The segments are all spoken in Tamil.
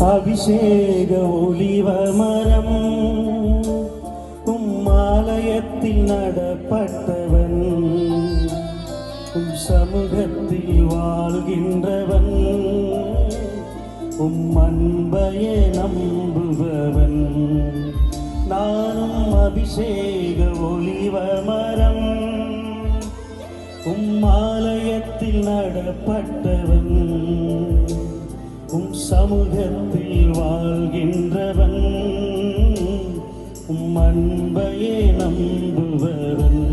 அபிஷேக ஒளிவமரம் ஆலயத்தில் நடப்பட்டவன் சமூகத்தில் வாழ்கின்றவன் அன்பையே நம்புபவன் நானும் அபிஷேக ஒளிவமரம் ஆலயத்தில் நடப்பட்டவன் சமூகத்தில் வாழ்கின்றவன் அன்பையே நம்புபவன்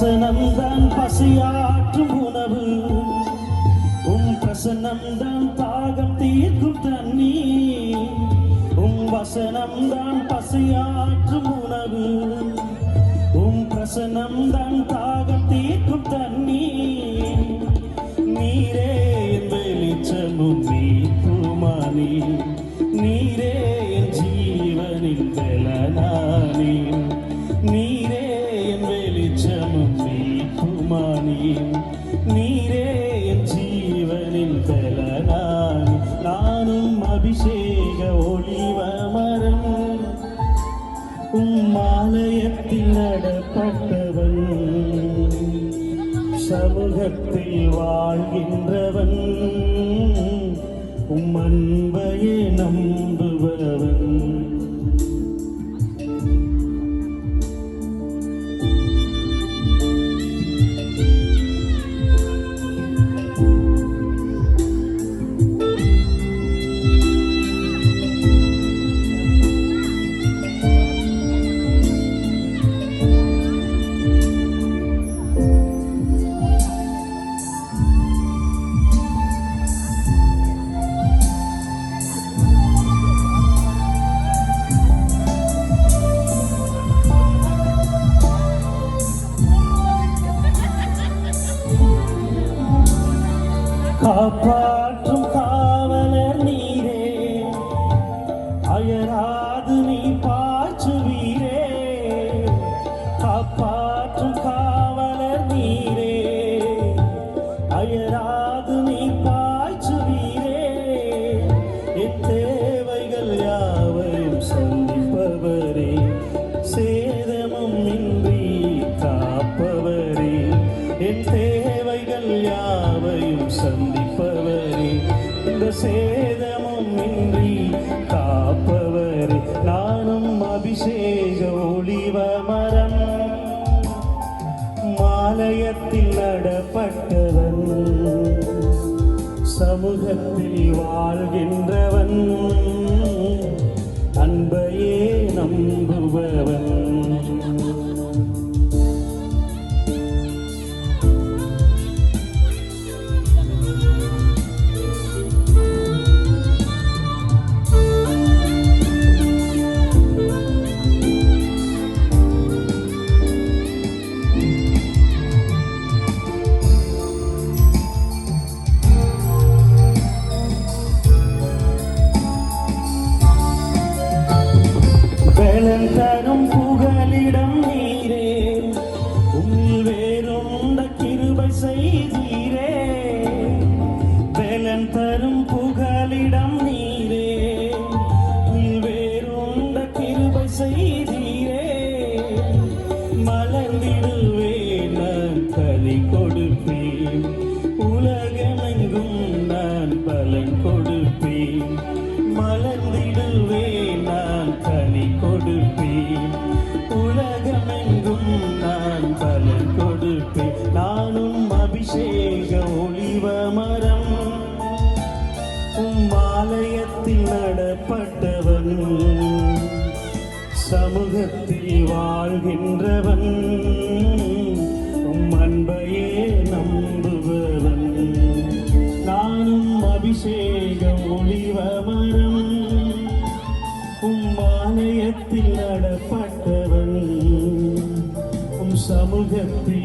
வசனம்தான் பசியாற்றும் உணவு பிரசனம்தான் தாகம் தீர்க்கும் தண்ணீர் வசனம்தான் பசியாற்றும் உணவு பிரசனம்தான் தாகம் தீர்க்கும் தண்ணீர் நீரே என் வெளிச்சமும் மீட்புமானி நீரே என் ஜீவனின் பலனானி நீரே நீரே என் ஜீவனில் பலனானி நானும் அபிஷேக ஒளிவமரம் ஆலயத்தில் நடப்பட்டவன் சமூகத்தில் வாழ்கின்றவன் அன்பையே நம்புபவன் காப்பாற்றும் காவலர் நீரே அயராது நீ பாய்ச்சுவீரே காப்பாற்றும் காவலர் நீரே அயராது நீ பாய்ச்சுவீரே என் தேவைகள் யாவையும் சந்திப்பவரே சேதமும் இன்றி காப்பவரே என் தேவைகள் யாவையும் சந்திப்பவரே இந்த சேதமும் இன்றி காப்பவரே நானும் அபிஷேக ஒளிவமரம் ஆலயத்தில் நடப்பட்டவன் சமூகத்தில் வாழ்கின்றவன் அன்பையே நம்புபவன் தரும் புகலிடம் நீரே உம்மில் வேறுண்ட கிருபை செய்தீரே வேலன் தரும் புகலிடம் நீரே உம்மில் வேறுண்ட கிருபை செய்தீரே மலர்ந்திடுவேன் நான் கலி கொடுப்பேன் உலகமெங்கும் நான் பலன் கொடுப்பேன் மலர்ந்திடுவேன் நான் கனி கொடுப்பேன் உலகமெங்கும் நான் பலன் கொடுப்பேன் நானும் அபிஷேக ஒளிவமரம் ஆலயத்தில் நடப்பட்டவன் சமூகத்தில் வாழ்கின்றவன் அன்பையே நம்புபவன் நானும் அபிஷேக ஒளிவமரம் உலகத்தில்